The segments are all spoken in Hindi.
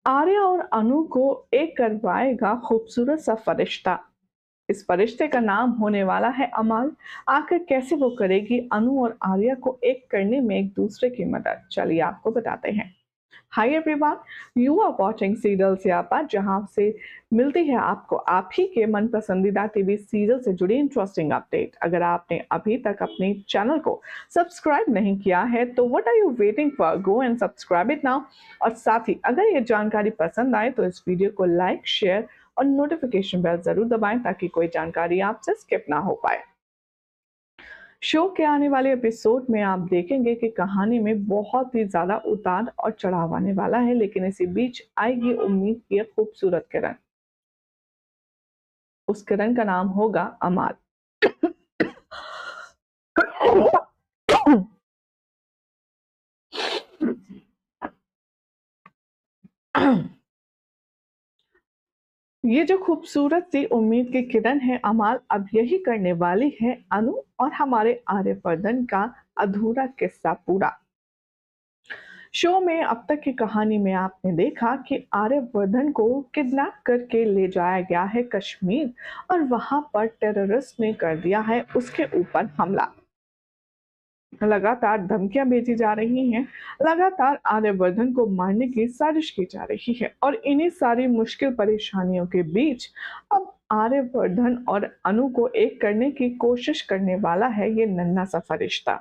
आर्या और अनु को एक करवाएगा खूबसूरत सा फरिश्ता। इस फरिश्ते का नाम होने वाला है अमाल। आखिर कैसे वो करेगी अनु और आर्या को एक करने में एक दूसरे की मदद, चलिए आपको बताते हैं। Hi everyone, you are watching serial Siyapa, जहां से मिलती है आपको आप ही के मन पसंदीदा टीवी सीरियल से जुड़ी इंटरेस्टिंग अपडेट। अगर आपने अभी तक अपने चैनल को सब्सक्राइब नहीं किया है तो what are you waiting for, go and subscribe it now. और साथ ही अगर ये जानकारी पसंद आए तो इस वीडियो को लाइक, शेयर और नोटिफिकेशन बेल जरूर दबाएं ताकि कोई जानकारी आपसे स्किप ना हो पाए। शो के आने वाले एपिसोड में आप देखेंगे कि कहानी में बहुत ही ज्यादा उतार और चढ़ाव आने वाला है, लेकिन इसी बीच आएगी उम्मीद की एक खूबसूरत किरण। उस किरण का नाम होगा अमाल। ये जो खूबसूरत सी उम्मीद की किरण है अमाल, अब यही करने वाली है अनु और हमारे आर्यवर्धन का अधूरा किस्सा पूरा। शो में अब तक की कहानी में आपने देखा कि आर्यवर्धन को किडनैप करके ले जाया गया है कश्मीर और वहां पर टेररिस्ट ने कर दिया है उसके ऊपर हमला। लगातार धमकियां भेजी जा रही हैं, लगातार आर्यवर्धन को मारने की साजिश की जा रही है और इन्हीं सारी मुश्किल परेशानियों के बीच अब आर्यवर्धन और अनु को एक करने की कोशिश करने वाला है ये नन्हा सा फरिश्ता।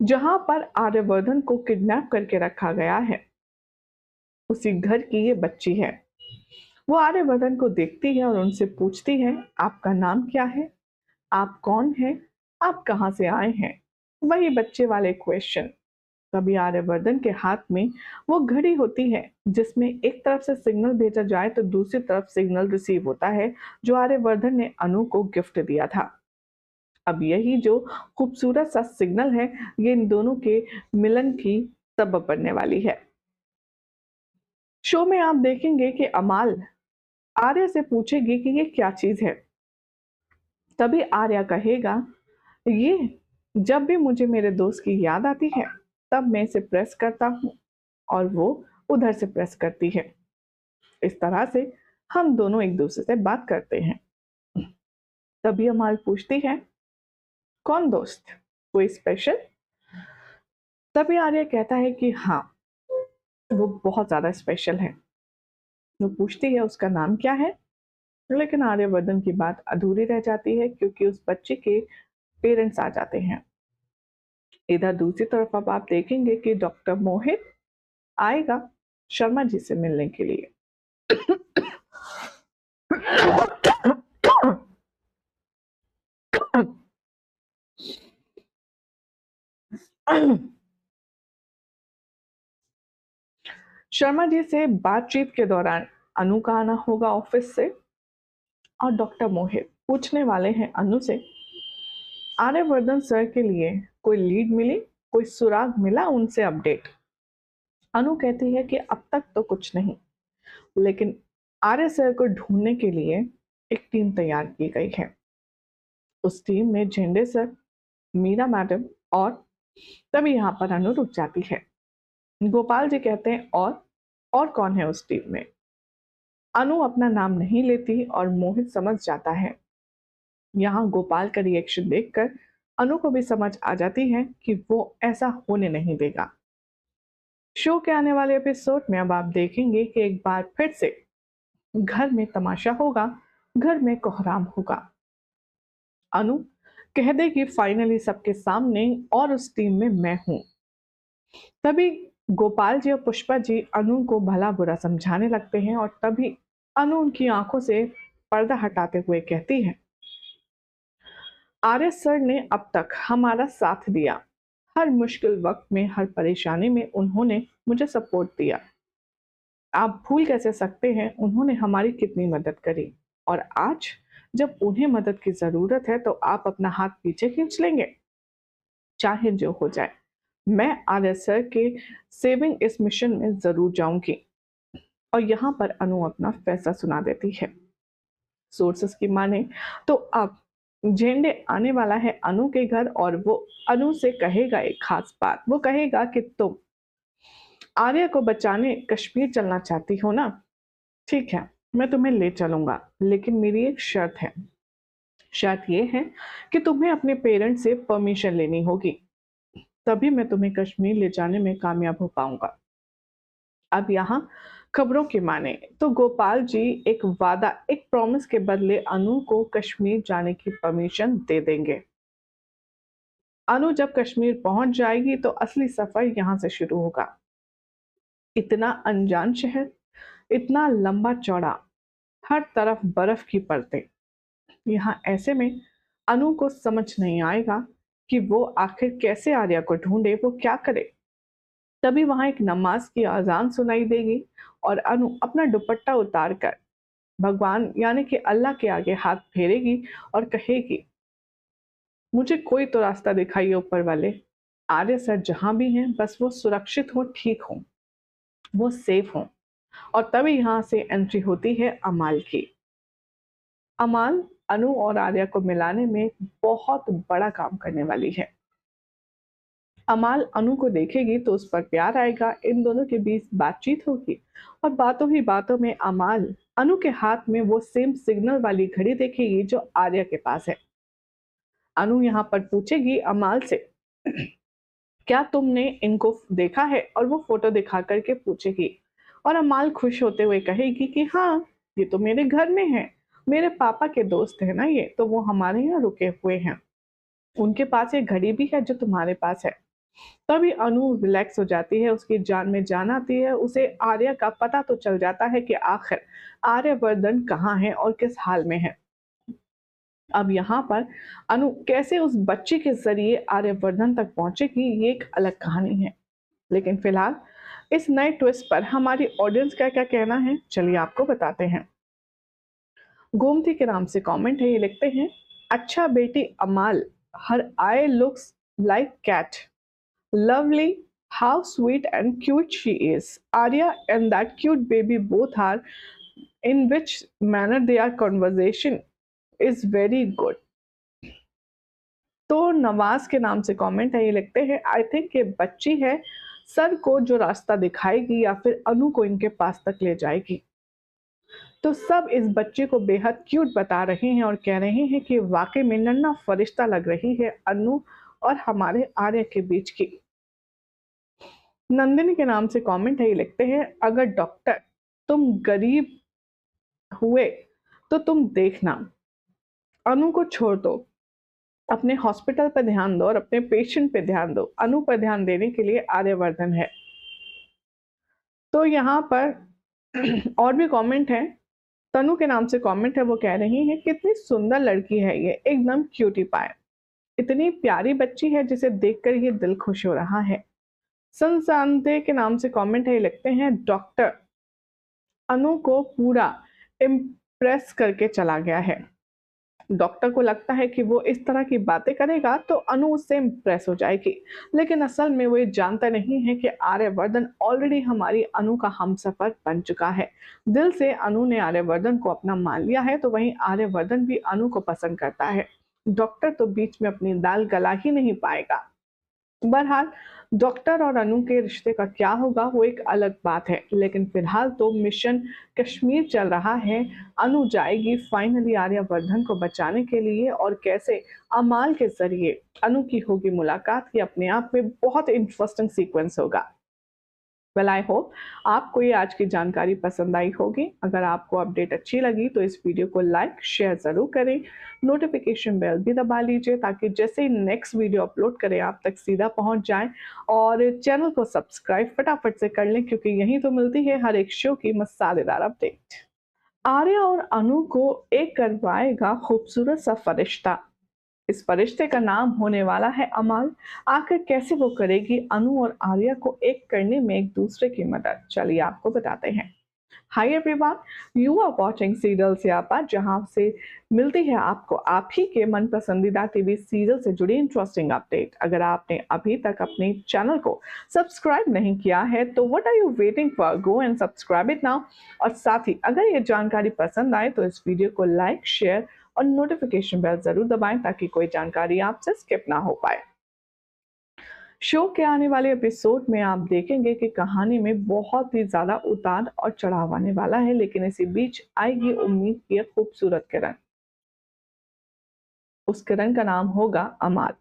जहां पर आर्यवर्धन को किडनैप करके रखा गया है उसी घर की ये बच्ची है। वो आर्यवर्धन को देखती है और उनसे पूछती है, आपका नाम क्या है, आप कौन हैं, आप कहाँ से आए हैं। वही बच्चे वाले क्वेश्चन। तभी आर्यवर्धन के हाथ में वो घड़ी होती है जिसमें एक तरफ से सिग्नल भेजा जाए तो दूसरी तरफ सिग्नल रिसीव होता है, जो आर्यवर्धन ने अनु को गिफ्ट दिया था। अब यही जो खूबसूरत सा सिग्नल है ये इन दोनों के मिलन की सबब बनने वाली है। शो में आप देखेंगे कि अमाल आर्या से पूछेगी कि ये क्या चीज है। तभी आर्या कहेगा, ये जब भी मुझे मेरे दोस्त की याद आती है तब मैं इसे प्रेस करता हूँ और वो उधर से प्रेस करती है। इस तरह से हम दोनों एक दूसरे से बात करते हैं। तभी अमाल पूछती है, कौन दोस्त, कोई स्पेशल। तभी आर्या कहता है कि हाँ, वो बहुत ज्यादा स्पेशल है। वो पूछती है उसका नाम क्या है, लेकिन आर्यवर्धन की बात अधूरी रह जाती है क्योंकि उस बच्चे के पेरेंट्स आ जाते हैं। इधर दूसरी तरफ अब आप देखेंगे कि डॉक्टर मोहित आएगा शर्मा जी से मिलने के लिए। शर्मा जी से बातचीत के दौरान अनु का आना होगा ऑफिस से और डॉक्टर मोहित पूछने वाले हैं अनु से, आर्यवर्धन सर के लिए कोई लीड मिली, कोई सुराग मिला उनसे अपडेट। अनु कहती है कि अब तक तो कुछ नहीं, लेकिन आर्य सर को ढूंढने के लिए एक टीम तैयार की गई है। उस टीम में झेंडे सर, मीरा मैडम और तभी यहाँ पर अनु रुक जाती है। गोपाल जी कहते हैं, और कौन है उस टीम में। अनु अपना नाम नहीं लेती और मोहित समझ जाता है। यहाँ गोपाल का रिएक्शन देखकर अनु को भी समझ आ जाती है कि वो ऐसा होने नहीं देगा। शो के आने वाले एपिसोड में अब आप देखेंगे कि एक बार फिर से घर में तमाशा होगा, घर में कोहराम होगा। अनु कह देगी फाइनली सबके सामने और उस टीम में मैं हूं। तभी गोपाल जी और पुष्पा जी अनु को भला बुरा समझाने लगते हैं और तभी अनु उनकी आंखों से पर्दा हटाते हुए कहती है, आर्य सर ने अब तक हमारा साथ दिया, हर मुश्किल वक्त में, हर परेशानी में उन्होंने मुझे सपोर्ट दिया। आप भूल कैसे सकते हैं उन्होंने हमारी कितनी मदद करी, और आज जब उन्हें मदद की जरूरत है तो आप अपना हाथ पीछे खींच लेंगे। चाहे जो हो जाए, मैं आर्य सर के सेविंग इस मिशन में जरूर जाऊंगी। और यहाँ पर अनु अपना फैसला सुना देती है। सोर्सेस की माने तो अब झेंडे आने वाला है अनु के घर और वो अनु से कहेगा एक खास बात। वो कहेगा कि तुम आर्या को बचाने कश्मीर चलना चाहती हो ना? ठीक है, मैं तुम्हें ले चलूंगा, लेकिन मेरी एक शर्त है। शर्त ये है कि तुम्हें अपने पेरेंट्स से परमिशन लेनी होगी, तभी मैं तुम्हें कश्मीर ले जाने में कामयाब हो पाऊंगा। अब यहाँ खबरों की माने तो गोपाल जी एक प्रॉमिस के बदले अनु को कश्मीर जाने की परमिशन दे देंगे। अनु जब कश्मीर पहुंच जाएगी तो असली सफर यहाँ से शुरू होगा। इतना अनजान शहर, इतना लंबा चौड़ा, हर तरफ बर्फ की परतें। यहाँ ऐसे में अनु को समझ नहीं आएगा कि वो आखिर कैसे आर्या को ढूंढे, वो क्या करे। तभी वहां एक नमाज की अजान सुनाई देगी और अनु अपना दुपट्टा उतार कर भगवान यानी कि अल्लाह के आगे हाथ फेरेगी और कहेगी, मुझे कोई तो रास्ता दिखाइए ऊपर वाले। आर्य सर जहां भी हैं बस वो सुरक्षित हो, ठीक हो, वो सेफ हो। और तभी यहाँ से एंट्री होती है अमाल की। अमाल अनु और आर्या को मिलाने में बहुत बड़ा काम करने वाली है। अमाल अनु को देखेगी तो उस पर प्यार आएगा, इन दोनों के बीच बातचीत होगी और बातों ही बातों में अमाल अनु के हाथ में वो सेम सिग्नल वाली घड़ी देखेगी जो आर्या के पास है। अनु यहाँ पर पूछेगी अमाल से, क्या तुमने इनको देखा है? और वो फोटो दिखा करके पूछेगी और अमाल खुश होते हुए कहेगी कि हाँ, ये तो मेरे घर में है, मेरे पापा के दोस्त है ना ये, तो वो हमारे यहाँ रुके हुए हैं, उनके पास ये घड़ी भी है जो तुम्हारे पास है। तभी अनु रिलैक्स हो जाती है, उसकी जान में जान आती है। उसे आर्या का पता तो चल जाता है कि आखिर आर्यवर्धन कहाँ है और किस हाल में है। अब यहाँ पर अनु कैसे उस बच्ची के जरिए आर्यवर्धन तक पहुंचेगी, ये एक अलग कहानी है। लेकिन फिलहाल इस नए ट्विस्ट पर हमारी ऑडियंस का क्या कहना है, चलिए आपको बताते हैं। गोमती के नाम से कमेंट है, ये लिखते हैं, अच्छा बेटी Amal, her eye looks like cat, lovely, how sweet and cute she is. Arya and that cute baby both are, in which manner they are conversation is very good. तो नवाज के नाम से कमेंट है, ये लिखते हैं, आई थिंक ये बच्ची है सर को जो रास्ता दिखाएगी या फिर अनु को इनके पास तक ले जाएगी। तो सब इस बच्चे को बेहद क्यूट बता रहे हैं और कह रहे हैं कि वाकई में नन्हा फरिश्ता लग रही है अनु और हमारे आर्य के बीच की। नंदिनी के नाम से कमेंट है, ये लिखते हैं, अगर डॉक्टर तुम गरीब हुए तो तुम देखना, अनु को छोड़ दो, अपने हॉस्पिटल पर ध्यान दो और अपने पेशेंट पे ध्यान दो, अनु पर ध्यान देने के लिए आर्यवर्धन है। तो यहाँ पर और भी कमेंट है, तनु के नाम से कमेंट है, वो कह रही है कितनी सुंदर लड़की है ये, एकदम क्यूटी पाए, इतनी प्यारी बच्ची है जिसे देखकर ये दिल खुश हो रहा है। संसांते के नाम से कमेंट है, लिखते हैं, डॉक्टर अनु को पूरा इम्प्रेस करके चला गया है। डॉक्टर को लगता है कि वो इस तरह की बातें करेगा तो अनु उससे इम्प्रेस हो जाएगी, लेकिन असल में वो ये जानता नहीं है कि आर्यवर्धन ऑलरेडी हमारी अनु का हमसफर बन चुका है। दिल से अनु ने आर्यवर्धन को अपना मान लिया है, तो वहीं आर्यवर्धन भी अनु को पसंद करता है। डॉक्टर तो बीच में अपनी दाल गला ही नहीं पाएगा। बहरहाल डॉक्टर और अनु के रिश्ते का क्या होगा वो एक अलग बात है, लेकिन फिलहाल तो मिशन कश्मीर चल रहा है। अनु जाएगी फाइनली आर्यवर्धन को बचाने के लिए और कैसे अमाल के जरिए अनु की होगी मुलाकात, ये अपने आप में बहुत इंटरेस्टिंग सीक्वेंस होगा। वेल आई होप आपको ये आज की जानकारी पसंद आई होगी। अगर आपको अपडेट अच्छी लगी तो इस वीडियो को लाइक शेयर ज़रूर करें, नोटिफिकेशन बेल भी दबा लीजिए ताकि जैसे ही नेक्स्ट वीडियो अपलोड करें आप तक सीधा पहुंच जाए, और चैनल को सब्सक्राइब फटाफट से कर लें क्योंकि यहीं तो मिलती है हर एक शो की मसालेदार अपडेट। आर्या और अनु को एक करवाएगा खूबसूरत सा फरिश्ता, इस फरिश्ते का नाम होने वाला है अमाल। आखिर कैसे वो करेगी अनु और आर्या को एक करने में एक दूसरे की मदद, चलिए आपको बताते हैं। Hi everyone, you are watching serial Syapa, जहां से मिलती है आपको आप ही के मन पसंदीदा टीवी सीरियल से जुड़ी इंटरेस्टिंग अपडेट। अगर आपने अभी तक अपने चैनल को सब्सक्राइब नहीं किया है तो what are you waiting for, go and subscribe it now. और साथ ही अगर ये जानकारी पसंद आए तो इस वीडियो को लाइक शेयर और नोटिफिकेशन बेल जरूर दबाएं ताकि कोई जानकारी आपसे स्किप ना हो पाए। शो के आने वाले एपिसोड में आप देखेंगे कि कहानी में बहुत ही ज़्यादा उतार और चढ़ाव आने वाला है, लेकिन इसी बीच आएगी उम्मीद की एक खूबसूरत किरण। उस किरण का नाम होगा अमाल।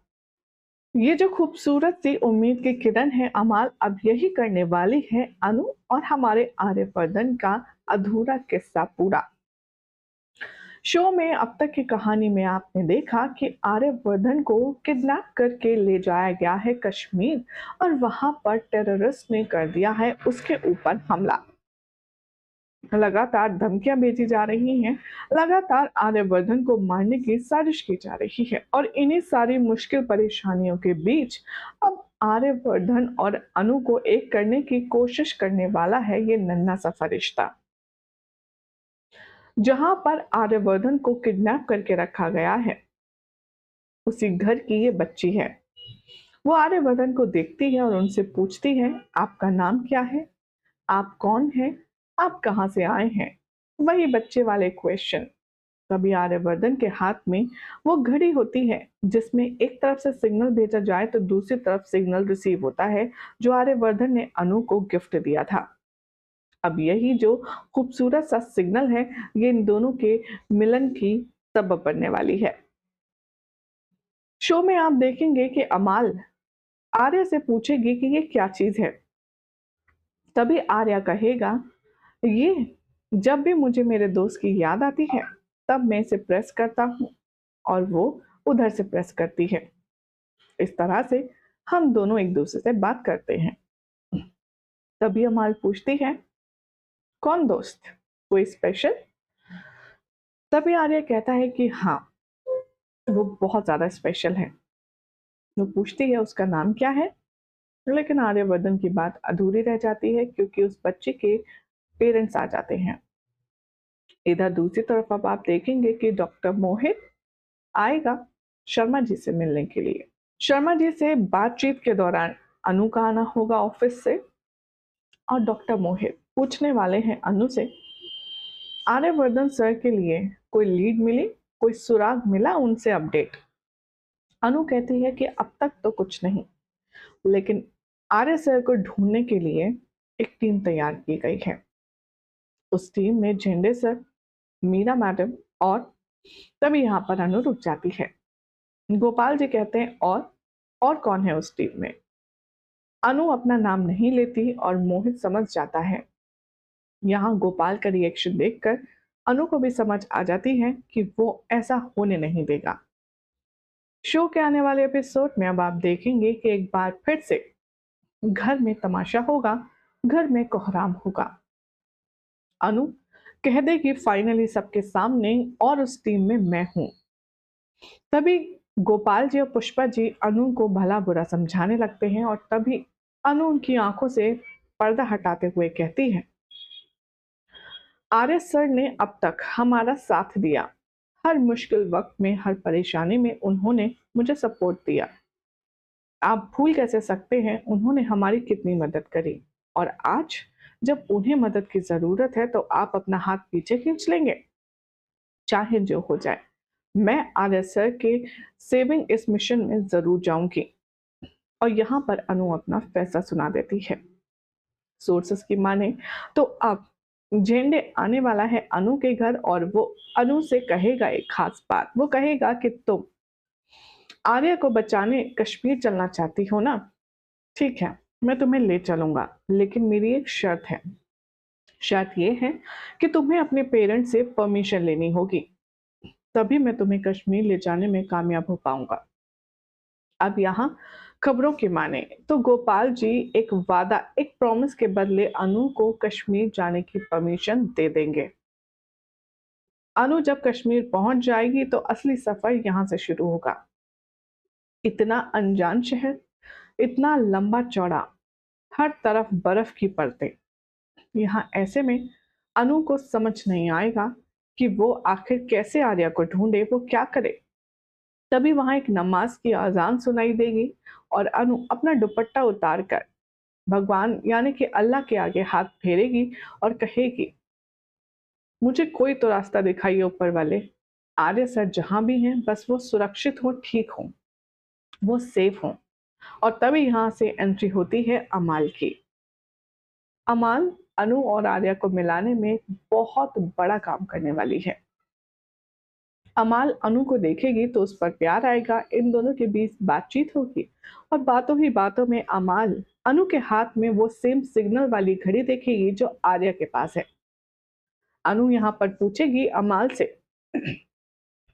ये जो खूबसूरत सी उम्मीद की किरण है अमाल, अब यही करने वाली है अनु और हमारे आर्यवर्धन का अधूरा किस्सा पूरा। शो में अब तक की कहानी में आपने देखा कि आर्यवर्धन को किडनैप करके ले जाया गया है कश्मीर और वहां पर टेररिस्ट ने कर दिया है उसके ऊपर हमला। लगातार धमकियां भेजी जा रही हैं, लगातार आर्यवर्धन को मारने की साजिश की जा रही है और इन्हीं सारी मुश्किल परेशानियों के बीच अब आर्यवर्धन और अनु को एक करने की कोशिश करने वाला है ये नन्हा सा फरिश्ता। जहां पर आर्यवर्धन को किडनैप करके रखा गया है, उसी घर की ये बच्ची है। वो आर्यवर्धन को देखती है और उनसे पूछती है, आपका नाम क्या है, आप कौन हैं, आप कहाँ से आए हैं। वही बच्चे वाले क्वेश्चन। तभी आर्यवर्धन के हाथ में वो घड़ी होती है जिसमें एक तरफ से सिग्नल भेजा जाए तो दूसरी तरफ सिग्नल रिसीव होता है, जो आर्यवर्धन ने अनु को गिफ्ट दिया था। अब यही जो खूबसूरत सा सिग्नल है, ये इन दोनों के मिलन की सबब बनने वाली है। शो में आप देखेंगे कि अमाल आर्या से पूछेगी कि ये क्या चीज है। तभी आर्या कहेगा, ये जब भी मुझे मेरे दोस्त की याद आती है तब मैं इसे प्रेस करता हूँ और वो उधर से प्रेस करती है। इस तरह से हम दोनों एक दूसरे से बात करते हैं। तभी अमाल पूछती है, कौन दोस्त, कोई स्पेशल। तभी आर्या कहता है कि हाँ, वो बहुत ज्यादा स्पेशल है। वो पूछती है उसका नाम क्या है, लेकिन आर्यवर्धन की बात अधूरी रह जाती है क्योंकि उस बच्चे के पेरेंट्स आ जाते हैं। इधर दूसरी तरफ अब आप देखेंगे कि डॉक्टर मोहित आएगा शर्मा जी से मिलने के लिए। शर्मा जी से बातचीत के दौरान अनु का आना होगा ऑफिस से और डॉक्टर मोहित पूछने वाले हैं अनु से, आर्यवर्धन सर के लिए कोई लीड मिली, कोई सुराग मिला उनसे अपडेट। अनु कहती है कि अब तक तो कुछ नहीं, लेकिन आर्य सर को ढूंढने के लिए एक टीम तैयार की गई है। उस टीम में झेंडे सर, मीरा मैडम और तभी यहाँ पर अनु रुक जाती है। गोपाल जी कहते हैं, और कौन है उस टीम में। अनु अपना नाम नहीं लेती और मोहित समझ जाता है। यहाँ गोपाल का रिएक्शन देखकर अनु को भी समझ आ जाती है कि वो ऐसा होने नहीं देगा। शो के आने वाले एपिसोड में अब आप देखेंगे कि एक बार फिर से घर में तमाशा होगा, घर में कोहराम होगा। अनु कह देगी फाइनली सबके सामने और उस टीम में मैं हूं। तभी गोपाल जी और पुष्पा जी अनु को भला बुरा समझाने लगते हैं और तभी अनु उनकी आंखों से पर्दा हटाते हुए कहती है, आर्य सर ने अब तक हमारा साथ दिया। हर मुश्किल वक्त में, हर परेशानी में उन्होंने मुझे सपोर्ट दिया। आप भूल कैसे सकते हैं उन्होंने हमारी कितनी मदद करी, और आज जब उन्हें मदद की जरूरत है तो आप अपना हाथ पीछे खींच लेंगे। चाहे जो हो जाए, मैं आर्य सर के सेविंग इस मिशन में जरूर जाऊंगी। और यहाँ पर अनु अपना फैसला सुना देती है। सोर्सेस की माने तो अब झेंडे आने वाला है अनु के घर और वो अनु से कहेगा एक खास बात। वो कहेगा कि तुम आर्य को बचाने कश्मीर चलना चाहती हो ना, ठीक है, मैं तुम्हें ले चलूंगा, लेकिन मेरी एक शर्त है। शर्त ये है कि तुम्हें अपने पेरेंट्स से परमिशन लेनी होगी, तभी मैं तुम्हें कश्मीर ले जाने में कामयाब हो पाऊंगा। अब यहाँ खबरों की माने तो गोपाल जी एक वादा, एक प्रॉमिस के बदले अनु को कश्मीर जाने की परमिशन दे देंगे। अनु जब कश्मीर पहुंच जाएगी तो असली सफर यहाँ से शुरू होगा। इतना अनजान शहर, इतना लंबा चौड़ा, हर तरफ बर्फ की परतें। यहाँ ऐसे में अनु को समझ नहीं आएगा कि वो आखिर कैसे आर्या को ढूंढे, वो क्या करे। तभी वहां एक नमाज की अजान सुनाई देगी और अनु अपना दुपट्टा उतार कर भगवान यानी कि अल्लाह के आगे हाथ फेरेगी और कहेगी, मुझे कोई तो रास्ता दिखाइए ऊपर वाले। आर्य सर जहां भी हैं बस वो सुरक्षित हो, ठीक हो, वो सेफ हो। और तभी यहाँ से एंट्री होती है अमाल की। अमाल अनु और आर्या को मिलाने में बहुत बड़ा काम करने वाली है। अमाल अनु को देखेगी तो उस पर प्यार आएगा, इन दोनों के बीच बातचीत होगी और बातों ही बातों में अमाल अनु के हाथ में वो सेम सिग्नल वाली घड़ी देखेगी जो आर्या के पास है। अनु यहाँ पर पूछेगी अमाल से,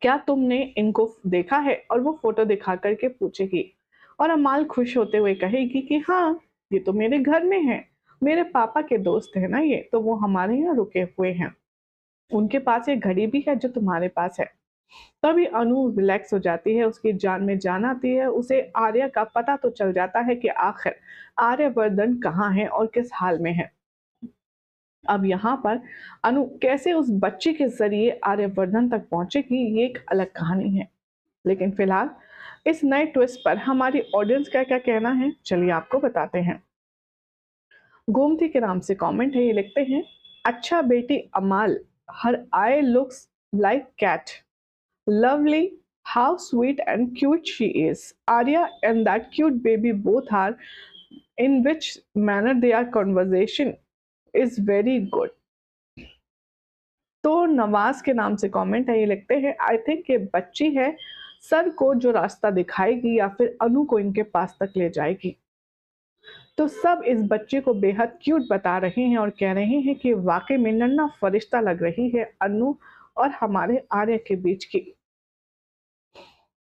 क्या तुमने इनको देखा है? और वो फोटो दिखा करके पूछेगी और अमाल खुश होते हुए कहेगी कि हाँ, ये तो मेरे घर में है, मेरे पापा के दोस्त है ना, ये तो वो हमारे यहाँ रुके हुए हैं, उनके पास एक घड़ी भी है जो तुम्हारे पास है। तभी अनु रिलैक्स हो जाती है, उसकी जान में जान आती है, उसे आर्या का पता तो चल जाता है कि आखिर आर्यवर्धन कहाँ है और किस हाल में है। अब यहाँ पर अनु कैसे उस बच्ची के जरिए आर्यवर्धन तक पहुंचेगी, ये एक अलग कहानी है। लेकिन फिलहाल इस नए ट्विस्ट पर हमारी ऑडियंस का क्या कहना है, चलिए आपको बताते हैं। गोमती के नाम से कमेंट है, ये लिखते हैं, अच्छा बेटी Amal, her eye looks like cat, lovely, how sweet and cute she is. Arya and that cute baby both are, in which manner they are conversation is very good. तो नवाज के नाम से कमेंट है, ये लिखते हैं, आई थिंक ये बच्ची है सर को जो रास्ता दिखाएगी या फिर अनु को इनके पास तक ले जाएगी। तो सब इस बच्चे को बेहद क्यूट बता रहे हैं और कह रहे हैं कि वाकई में नन्हा फरिश्ता लग रही है अनु और हमारे आर्य के बीच की।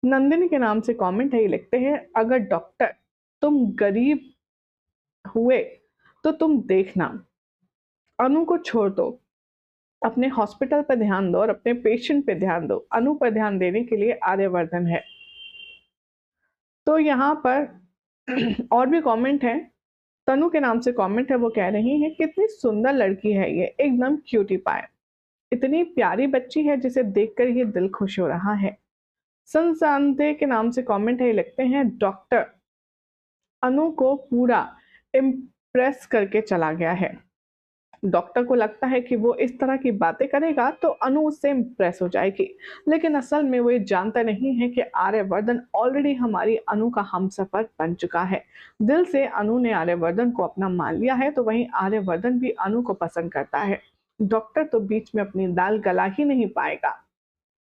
नंदिनी के नाम से कमेंट है, ये लिखते हैं, अगर डॉक्टर तुम गरीब हुए तो तुम देखना, अनु को छोड़ दो, अपने हॉस्पिटल पर ध्यान दो और अपने पेशेंट पे ध्यान दो, अनु पर ध्यान देने के लिए आर्यवर्धन है। तो यहाँ पर और भी कमेंट है, तनु के नाम से कमेंट है, वो कह रही है कितनी सुंदर लड़की है ये, एकदम क्यूटी पाए, इतनी प्यारी बच्ची है जिसे देखकर ये दिल खुश हो रहा है। संसांते के नाम से कमेंट है, लिखते हैं, डॉक्टर अनु को पूरा इम्प्रेस करके चला गया है। डॉक्टर को लगता है कि वो इस तरह की बातें करेगा तो अनु उससे इम्प्रेस हो जाएगी, लेकिन असल में वो ये जानता नहीं है कि आर्यवर्धन ऑलरेडी हमारी अनु का हमसफर बन चुका है। दिल से अनु ने आर्यवर्धन को अपना मान लिया है, तो वहीं आर्यवर्धन भी अनु को पसंद करता है। डॉक्टर तो बीच में अपनी दाल गला ही नहीं पाएगा।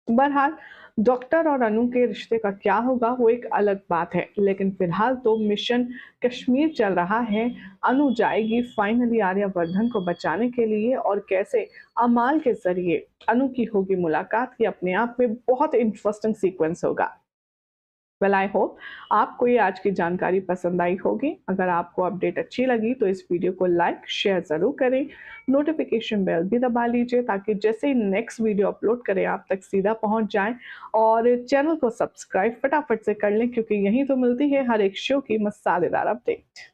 बहरहाल डॉक्टर और अनु के रिश्ते का क्या होगा वो एक अलग बात है, लेकिन फिलहाल तो मिशन कश्मीर चल रहा है। अनु जाएगी फाइनली आर्यवर्धन को बचाने के लिए और कैसे अमाल के जरिए अनु की होगी मुलाकात, ये अपने आप में बहुत इंटरेस्टिंग सीक्वेंस होगा। वेल आई होप आपको ये आज की जानकारी पसंद आई होगी। अगर आपको अपडेट अच्छी लगी तो इस वीडियो को लाइक शेयर ज़रूर करें, नोटिफिकेशन बेल भी दबा लीजिए ताकि जैसे ही नेक्स्ट वीडियो अपलोड करें आप तक सीधा पहुंच जाए, और चैनल को सब्सक्राइब फटाफट से कर लें क्योंकि यहीं तो मिलती है हर एक शो की मसालेदार अपडेट।